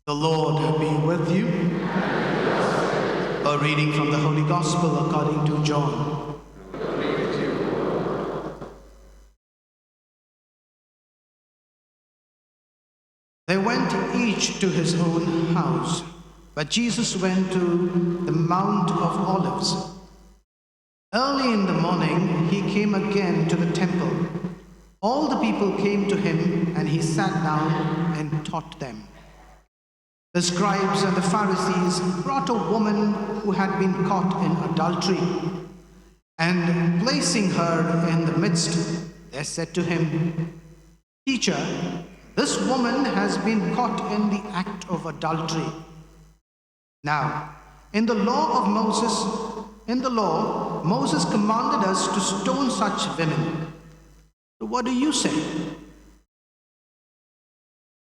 The Lord be with you. A reading from the Holy Gospel according to John. They went each to his own house, but Jesus went to the Mount of Olives. Early in the morning, he came again to the temple. All the people came to him, and he sat down and taught them. The scribes and the Pharisees brought a woman who had been caught in adultery, and placing her in the midst, they said to him, "Teacher, this woman has been caught in the act of adultery. Now, in the law, Moses commanded us to stone such women. So what do you say?"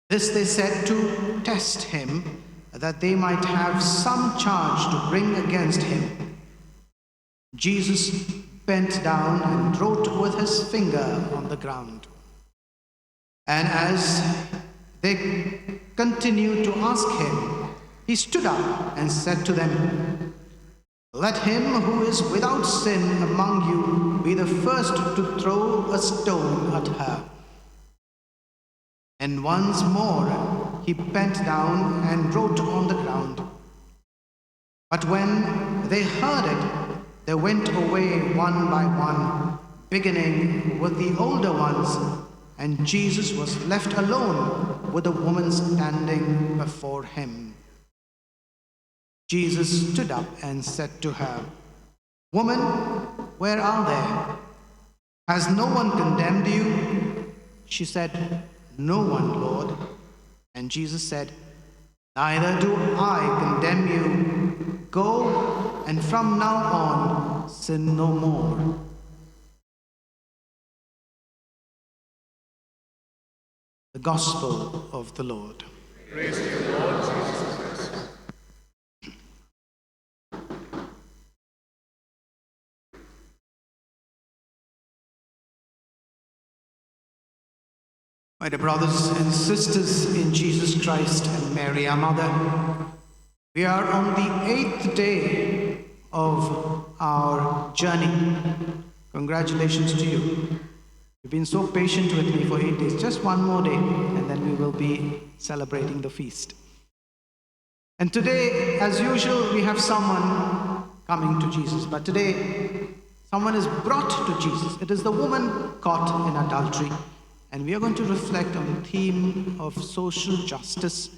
This they said to test him, that they might have some charge to bring against him. Jesus bent down and wrote with his finger on the ground. And as they continued to ask him, he stood up and said to them, "Let him who is without sin among you be the first to throw a stone at her." And once more he bent down and wrote on the ground. But when they heard it, they went away one by one, beginning with the older ones, and Jesus was left alone with the woman standing before him. Jesus stood up and said to her, "Woman, where are they? Has no one condemned you?" She said, "No one, Lord." And Jesus said, "Neither do I condemn you. Go, and from now on sin no more." The Gospel of the Lord. Praise to you, Lord Jesus Christ. My dear brothers and sisters in Jesus Christ and Mary, our Mother, we are on the 8th day of our journey. Congratulations to you. You've been so patient with me for 8 days. Just one more day, and then we will be celebrating the feast. And today, as usual, we have someone coming to Jesus. But today, someone is brought to Jesus. It is the woman caught in adultery. And we are going to reflect on the theme of social justice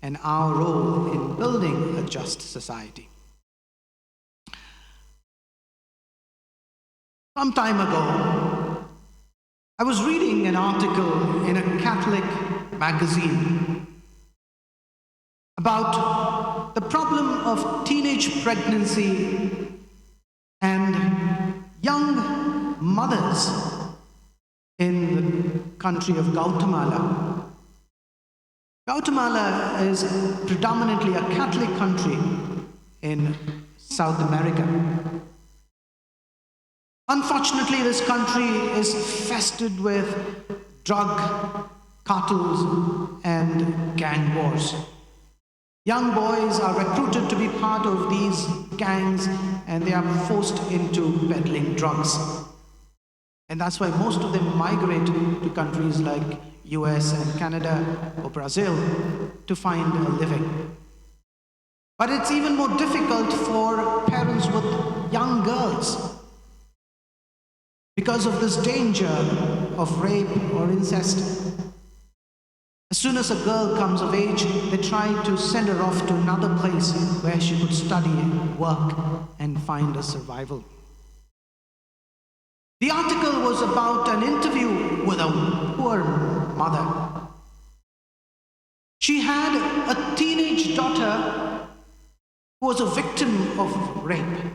and our role in building a just society. Some time ago, I was reading an article in a Catholic magazine about the problem of teenage pregnancy and young mothers in the country of Guatemala. Guatemala is predominantly a Catholic country in South America. Unfortunately, this country is infested with drug cartels and gang wars. Young boys are recruited to be part of these gangs, and they are forced into peddling drugs. And that's why most of them migrate to countries like US and Canada or Brazil to find a living. But it's even more difficult for parents with young girls because of this danger of rape or incest. As soon as a girl comes of age, they try to send her off to another place where she could study, work, and find a survival. The article was about an interview with a poor mother. She had a teenage daughter who was a victim of rape.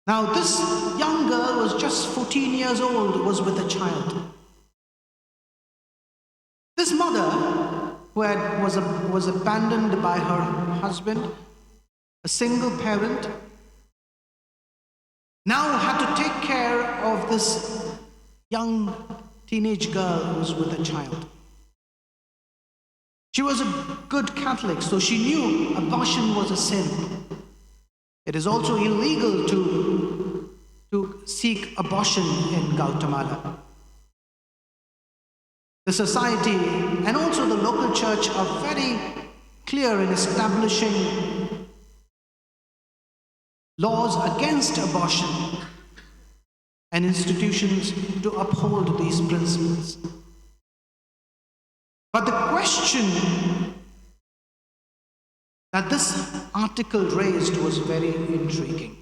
Now, this young girl was just 14 years old, was with a child. This mother, who was abandoned by her husband, a single parent, now had to take care of this young teenage girl who was with a child. She was a good Catholic, so she knew abortion was a sin. It is also illegal to seek abortion in Guatemala. The society and also the local church are very clear in establishing laws against abortion and institutions to uphold these principles. But the question that this article raised was very intriguing.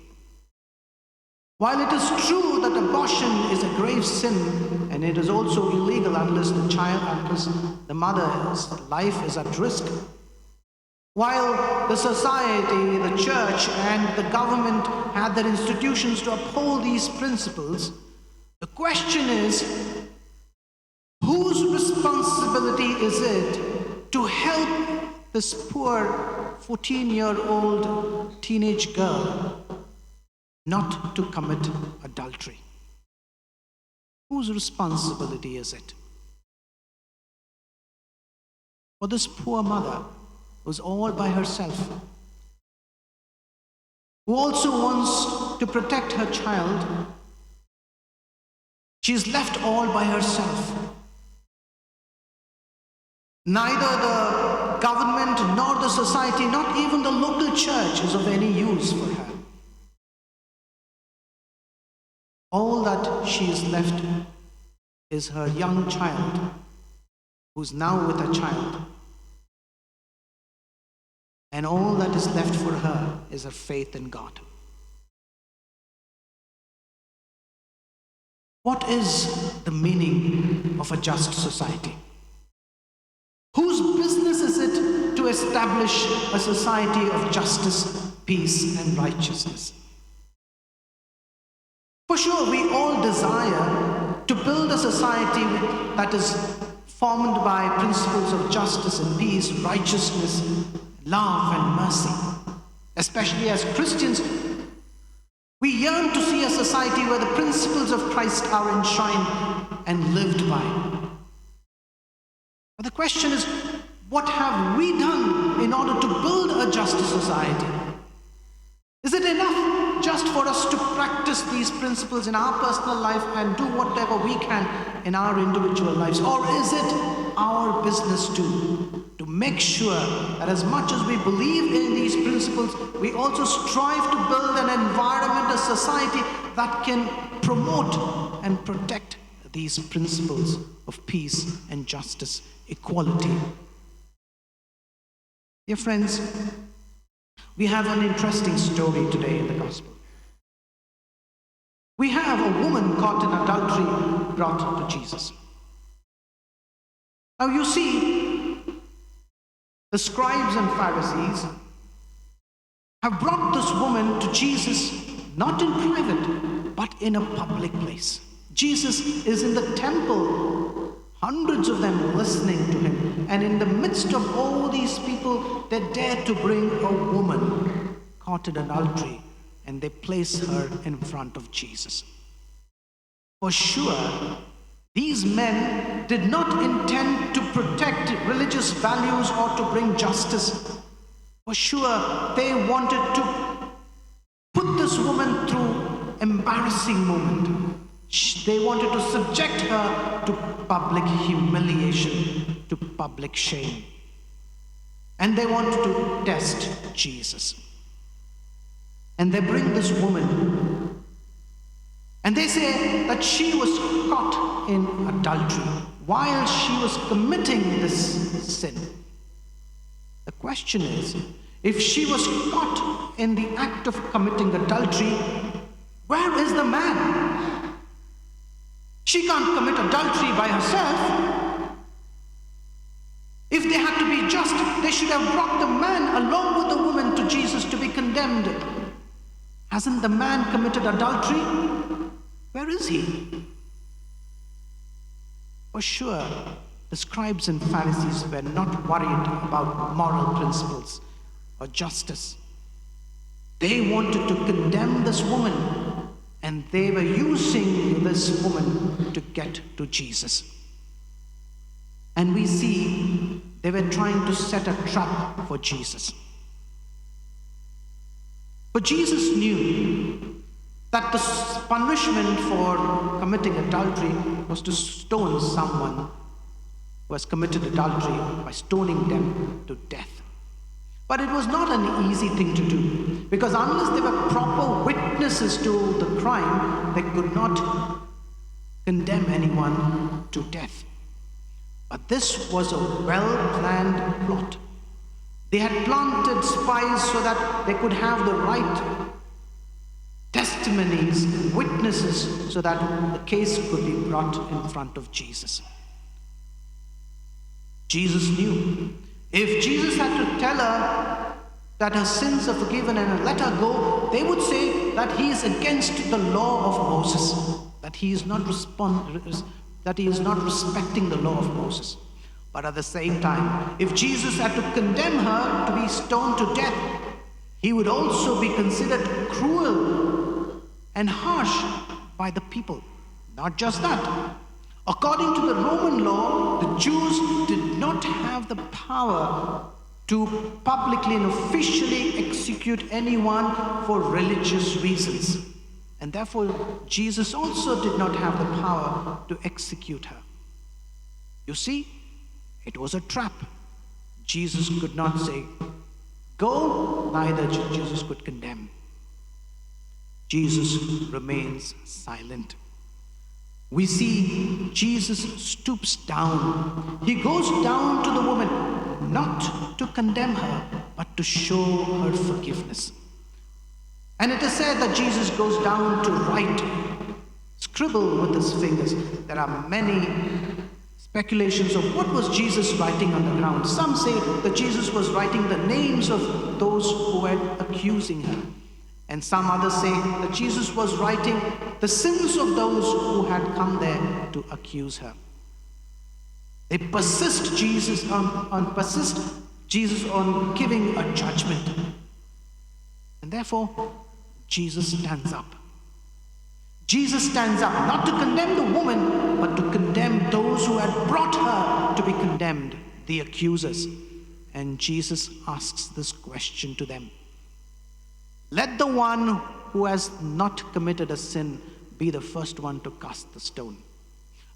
While it is true that abortion is a grave sin and it is also illegal unless the mother's life is at risk, while the society, the church, and the government had their institutions to uphold these principles, the question is, whose responsibility is it to help this poor 14-year-old teenage girl not to commit adultery? Whose responsibility is it? For this poor mother who's all by herself, who also wants to protect her child, she's left all by herself. Neither the government nor the society, not even the local church, is of any use for her. All that she is left is her young child, who's now with a child. And all that is left for her is her faith in God. What is the meaning of a just society? Whose business is it to establish a society of justice, peace, and righteousness? For sure, we all desire to build a society that is formed by principles of justice and peace, righteousness, love and mercy. Especially as Christians, we yearn to see a society where the principles of Christ are enshrined and lived by. But the question is, what have we done in order to build a just society? Is it enough just for us to practice these principles in our personal life and do whatever we can in our individual lives? Or is it our business to make sure that as much as we believe in these principles, we also strive to build an environment, a society that can promote and protect these principles of peace and justice, equality? Dear friends, we have an interesting story today in the gospel. We have a woman caught in adultery brought to Jesus. Now you see, the scribes and Pharisees have brought this woman to Jesus, not in private, but in a public place. Jesus is in the temple, hundreds of them listening to him, and in the midst of all these people, they dare to bring a woman caught in adultery, and they place her in front of Jesus. For sure, these men did not intend to protect religious values or to bring justice. For sure, they wanted to put this woman through embarrassing moment. They wanted to subject her to public humiliation, to public shame. And they wanted to test Jesus. And they bring this woman, and they say that she was caught in adultery while she was committing this sin. The question is, if she was caught in the act of committing adultery, where is the man? She can't commit adultery by herself. If they had to be just, they should have brought the man along with the woman to Jesus to be condemned. Hasn't the man committed adultery? Where is he? For sure, the scribes and Pharisees were not worried about moral principles or justice. They wanted to condemn this woman, and they were using this woman to get to Jesus. And we see They were trying to set a trap for Jesus. But Jesus knew that the punishment for committing adultery was to stone someone who has committed adultery by stoning them to death. But it was not an easy thing to do, because unless they were proper witnesses to the crime, they could not condemn anyone to death. But this was a well-planned plot. They had planted spies so that they could have the right testimonies, witnesses, so that the case could be brought in front of Jesus. Jesus knew if Jesus had to tell her that her sins are forgiven and let her go, they would say that he is against the law of Moses, that he is not respecting the law of Moses. But at the same time, if Jesus had to condemn her to be stoned to death, he would also be considered cruel and harsh by the people. Not just that. According to the Roman law, the Jews did not have the power to publicly and officially execute anyone for religious reasons. And therefore, Jesus also did not have the power to execute her. You see, it was a trap. Jesus could not say, go, neither Jesus could condemn. Jesus remains silent. We see Jesus stoops down. He goes down to the woman, not to condemn her, but to show her forgiveness. And it is said that Jesus goes down to write, scribble with his fingers. There are many speculations of what was Jesus writing on the ground. Some say that Jesus was writing the names of those who were accusing her. And some others say that Jesus was writing the sins of those who had come there to accuse her. They persist Jesus on giving a judgment. And therefore, Jesus stands up. Jesus stands up not to condemn the woman, but to condemn those who had brought her to be condemned, the accusers. And Jesus asks this question to them. Let the one who has not committed a sin be the first one to cast the stone.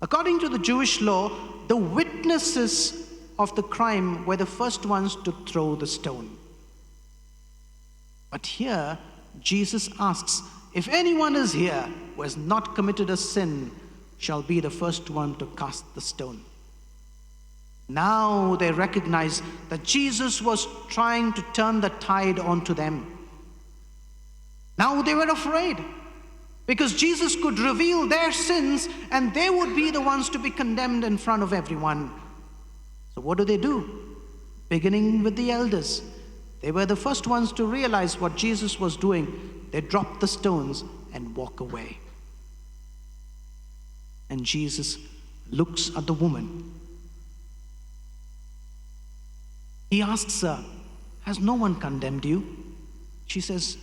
According to the Jewish law, the witnesses of the crime were the first ones to throw the stone. But here, Jesus asks, if anyone is here who has not committed a sin, shall be the first one to cast the stone. Now they recognize that Jesus was trying to turn the tide onto them. Now they were afraid because Jesus could reveal their sins and they would be the ones to be condemned in front of everyone. So what do? Beginning with the elders. They were the first ones to realize what Jesus was doing. They dropped the stones and walk away. And Jesus looks at the woman. He asks her, has no one condemned you? She says,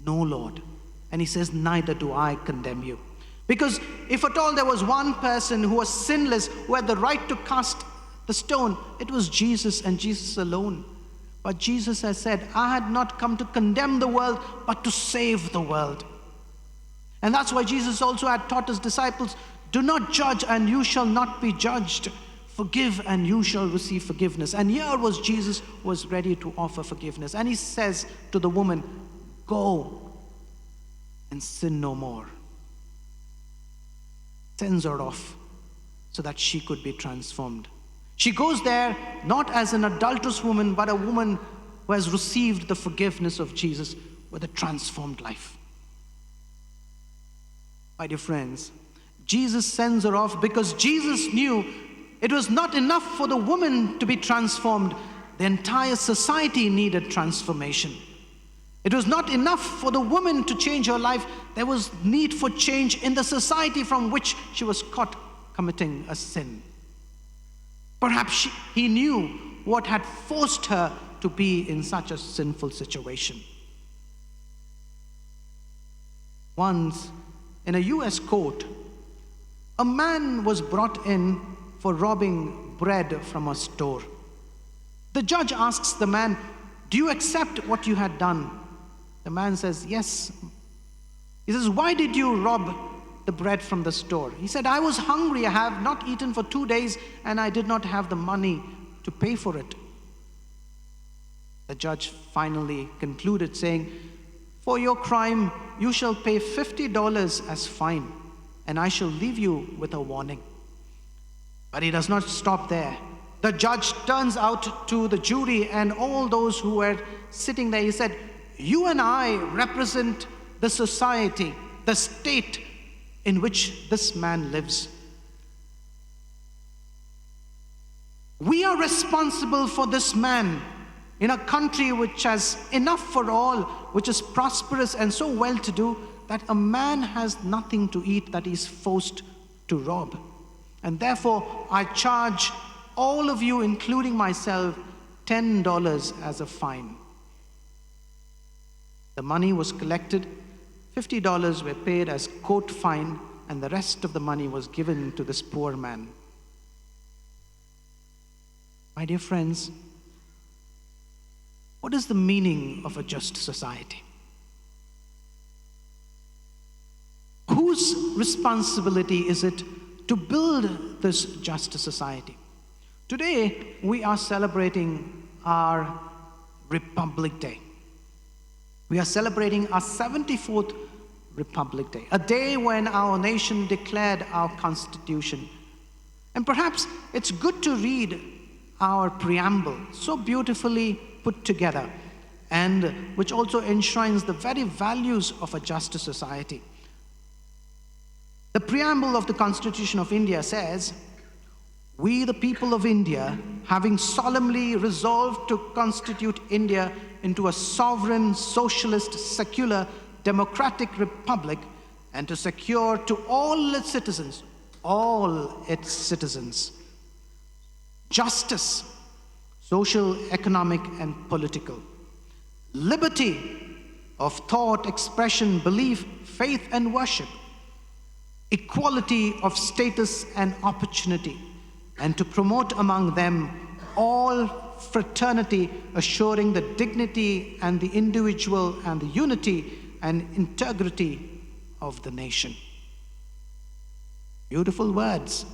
no, Lord. And he says, neither do I condemn you. Because if at all there was one person who was sinless, who had the right to cast the stone, it was Jesus and Jesus alone. But Jesus has said, I had not come to condemn the world, but to save the world. And that's why Jesus also had taught his disciples, do not judge and you shall not be judged. Forgive and you shall receive forgiveness. And here was Jesus was ready to offer forgiveness. And he says to the woman, go and sin no more. Sends her off so that she could be transformed. She goes there not as an adulterous woman, but a woman who has received the forgiveness of Jesus with a transformed life. My dear friends, Jesus sends her off because Jesus knew it was not enough for the woman to be transformed. The entire society needed transformation. It was not enough for the woman to change her life. There was need for change in the society from which she was caught committing a sin. Perhaps he knew what had forced her to be in such a sinful situation. Once, in a U.S. court, a man was brought in for robbing bread from a store. The judge asks the man, "Do you accept what you had done?" The man says, "Yes." He says, "Why did you rob the bread from the store?" He said, "I was hungry. I have not eaten for 2 days, and I did not have the money to pay for it." The judge finally concluded saying, "For your crime, you shall pay $50 as fine, and I shall leave you with a warning." But he does not stop there. The judge turns out to the jury and all those who were sitting there. He said, "You and I represent the society, the state in which this man lives. We are responsible for this man in a country which has enough for all, which is prosperous and so well-to-do, that a man has nothing to eat, that he is forced to rob. And therefore, I charge all of you, including myself, $10 as a fine." The money was collected, $50 were paid as court fine, and the rest of the money was given to this poor man. My dear friends, what is the meaning of a just society? Whose responsibility is it to build this just society? Today, we are celebrating our Republic Day. We are celebrating our 74th Republic Day, a day when our nation declared our Constitution. And perhaps it's good to read our preamble, so beautifully put together, and which also enshrines the very values of a just society. The preamble of the Constitution of India says, "We, the people of India, having solemnly resolved to constitute India into a sovereign, socialist, secular, democratic republic, and to secure to all its citizens, justice, social, economic, and political, liberty of thought, expression, belief, faith, and worship, equality of status and opportunity, and to promote among them all fraternity, assuring the dignity and the individual and the unity and integrity of the nation." Beautiful words.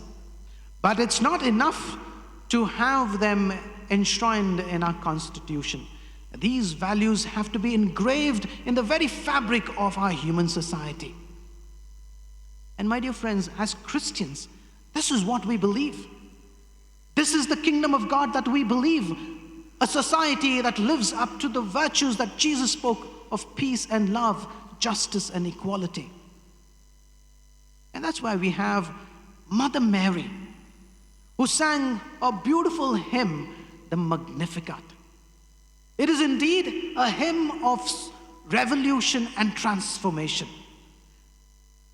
But it's not enough to have them enshrined in our Constitution. These values have to be engraved in the very fabric of our human society. And my dear friends, as Christians, this is what we believe. This is the kingdom of God that we believe, a society that lives up to the virtues that Jesus spoke of: peace and love, justice and equality. And that's why we have Mother Mary, who sang a beautiful hymn, the Magnificat. It is indeed a hymn of revolution and transformation.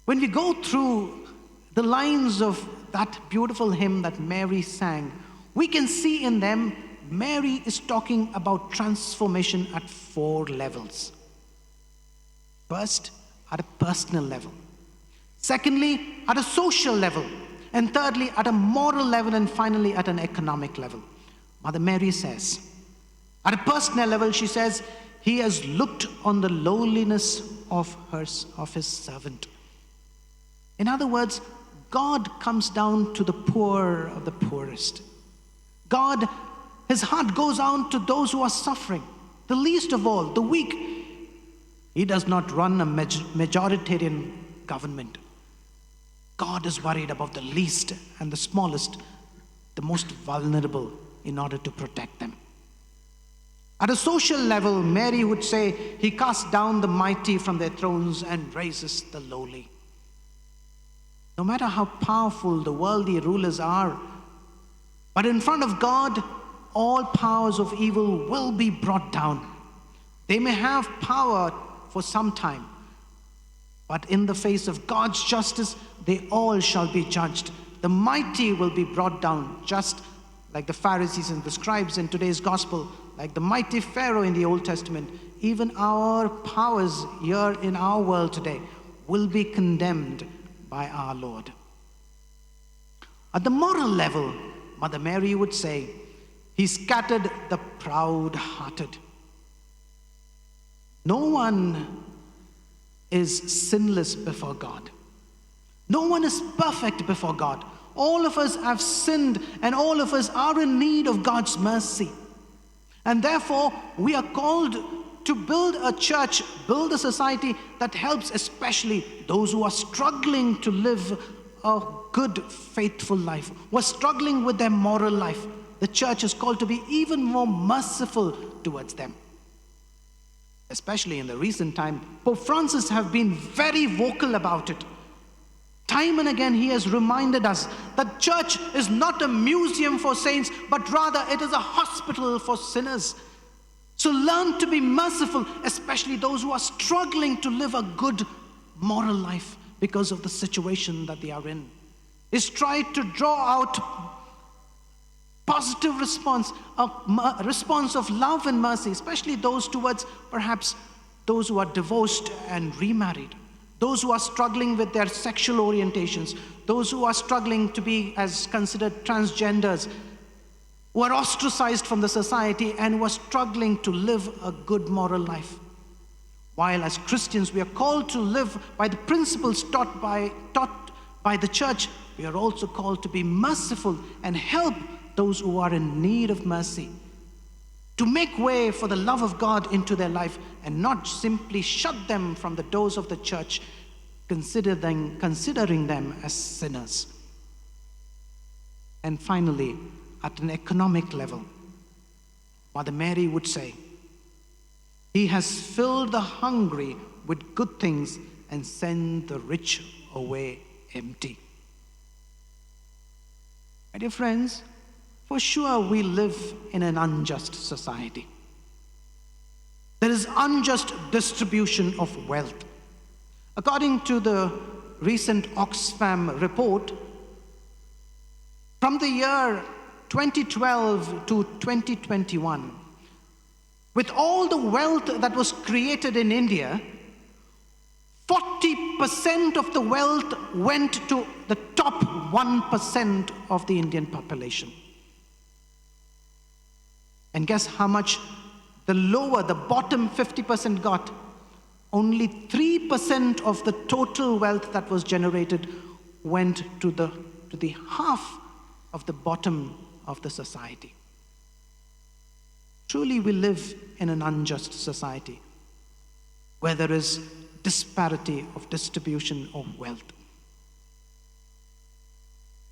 When we go through the lines of that beautiful hymn that Mary sang, we can see in them Mary is talking about transformation at 4 levels. First, at a personal level. Secondly, at a social level. And thirdly, at a moral level. And finally, at an economic level. Mother Mary says, at a personal level, she says, "He has looked on the lowliness of his servant." In other words, God comes down to the poor of the poorest. God, his heart goes out to those who are suffering, the least of all, the weak. He does not run a majoritarian government. God is worried about the least and the smallest, the most vulnerable, in order to protect them. At a social level, Mary would say, "He casts down the mighty from their thrones and raises the lowly." No matter how powerful the worldly rulers are, but in front of God, all powers of evil will be brought down. They may have power for some time, but in the face of God's justice, they all shall be judged. The mighty will be brought down, just like the Pharisees and the scribes in today's gospel, like the mighty Pharaoh in the Old Testament. Even our powers here in our world today will be condemned by our Lord. At the moral level, Mother Mary would say, He scattered the proud-hearted. No one is sinless before God. No one is perfect before God. All of us have sinned, and all of us are in need of God's mercy. And therefore, we are called to build a church, build a society that helps especially those who are struggling to live a good, faithful life, who are struggling with their moral life. The church is called to be even more merciful towards them. Especially in the recent time, Pope Francis has been very vocal about it. Time and again, he has reminded us that church is not a museum for saints, but rather it is a hospital for sinners. So learn to be merciful, especially those who are struggling to live a good moral life because of the situation that they are in. Is try to draw out positive response, a response of love and mercy, especially those towards perhaps those who are divorced and remarried, those who are struggling with their sexual orientations, those who are struggling to be as considered transgenders, who are ostracized from the society and who are struggling to live a good moral life. While as Christians we are called to live by the principles taught by the church, we are also called to be merciful and help those who are in need of mercy, to make way for the love of God into their life and not simply shut them from the doors of the church, considering them as sinners. And finally, at an economic level, Mother Mary would say, He has filled the hungry with good things and sent the rich away empty. My dear friends, for sure we live in an unjust society. There is unjust distribution of wealth. According to the recent Oxfam report, from the year 2012 to 2021, with all the wealth that was created in India, 40% of the wealth went to the top 1% of the Indian population. And guess how much the bottom 50% got? Only 3% of the total wealth that was generated went to the half of the bottom of the society. Truly, we live in an unjust society where there is disparity of distribution of wealth.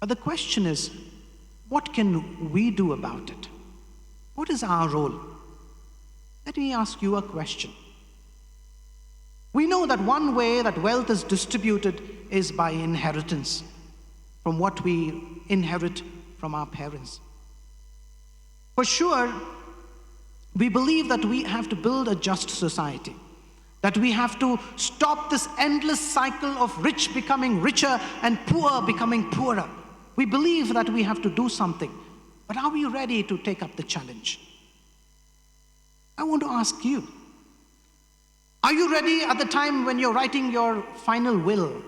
But the question is, what can we do about it? What is our role? Let me ask you a question. We know that one way that wealth is distributed is by inheritance, from what we inherit from our parents. For sure, we believe that we have to build a just society, that we have to stop this endless cycle of rich becoming richer and poor becoming poorer. We believe that we have to do something, but are we ready to take up the challenge? I want to ask you, are you ready at the time when you're writing your final will?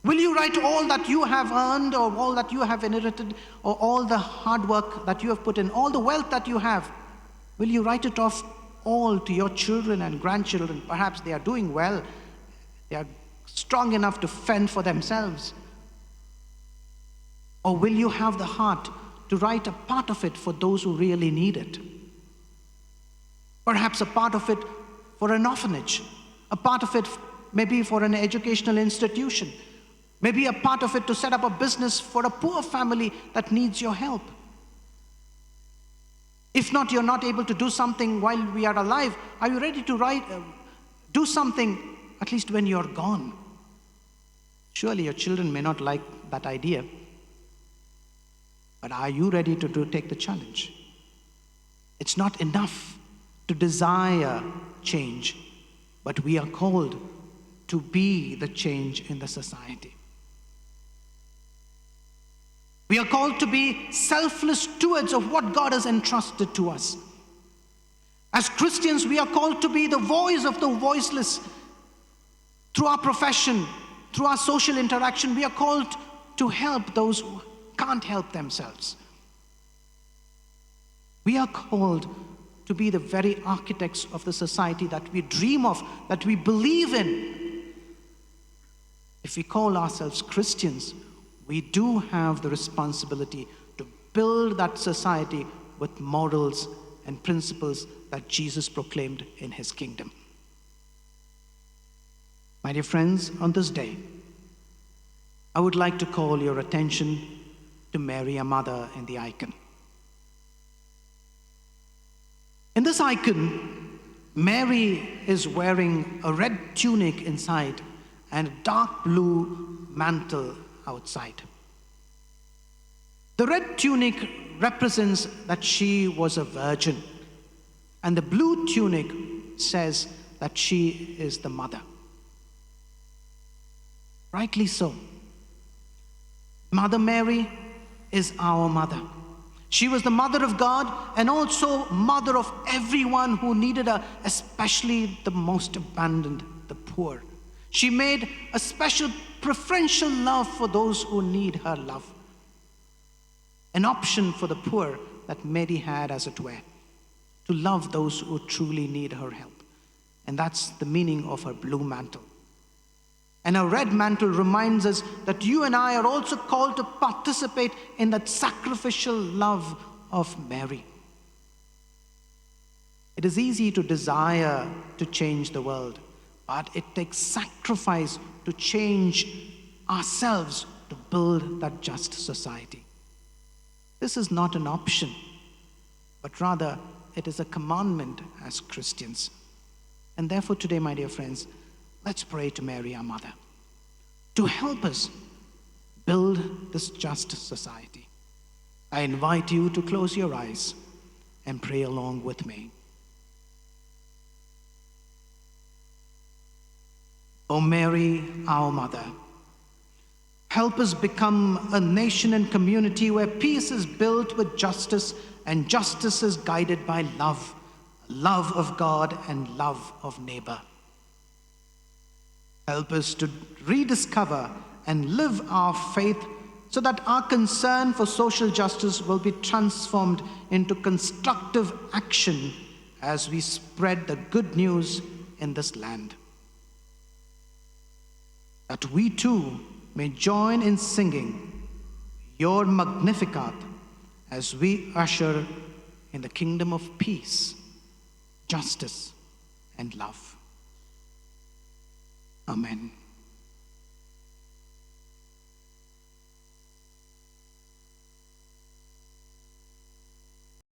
Will you write all that you have earned or all that you have inherited or all the hard work that you have put in, all the wealth that you have? Will you write it off all to your children and grandchildren? Perhaps they are doing well. They are strong enough to fend for themselves. Or will you have the heart to write a part of it for those who really need it? Perhaps a part of it for an orphanage, a part of it maybe for an educational institution, maybe a part of it to set up a business for a poor family that needs your help. If not, you're not able to do something while we are alive. Are you ready to do something at least when you're gone? Surely your children may not like that idea, but are you ready to take the challenge? It's not enough to desire change, but we are called to be the change in the society. We are called to be selfless stewards of what God has entrusted to us. As Christians, we are called to be the voice of the voiceless. Through our profession, through our social interaction, we are called to help those who can't help themselves. We are called to be the very architects of the society that we dream of, that we believe in. If we call ourselves Christians, we do have the responsibility to build that society with morals and principles that Jesus proclaimed in his kingdom. My dear friends, on this day, I would like to call your attention to Mary, our mother, in the icon. In this icon, Mary is wearing a red tunic inside and a dark blue mantle outside. The red tunic represents that she was a virgin, and the blue tunic says that she is the mother. Rightly so. Mother Mary is our mother. She was the mother of God and also mother of everyone who needed her, especially the most abandoned, the poor. She made a special preferential love for those who need her love. An option for the poor that Mary had, as it were, to love those who truly need her help. And that's the meaning of her blue mantle. And her red mantle reminds us that you and I are also called to participate in that sacrificial love of Mary. It is easy to desire to change the world, but it takes sacrifice to change ourselves to build that just society. This is not an option, but rather it is a commandment as Christians. And therefore today, my dear friends, let's pray to Mary, our mother, to help us build this just society. I invite you to close your eyes and pray along with me. O Mary, our mother, help us become a nation and community where peace is built with justice and justice is guided by love, love of God and love of neighbor. Help us to rediscover and live our faith so that our concern for social justice will be transformed into constructive action as we spread the good news in this land. That we too may join in singing your Magnificat as we usher in the kingdom of peace, justice, and love. Amen.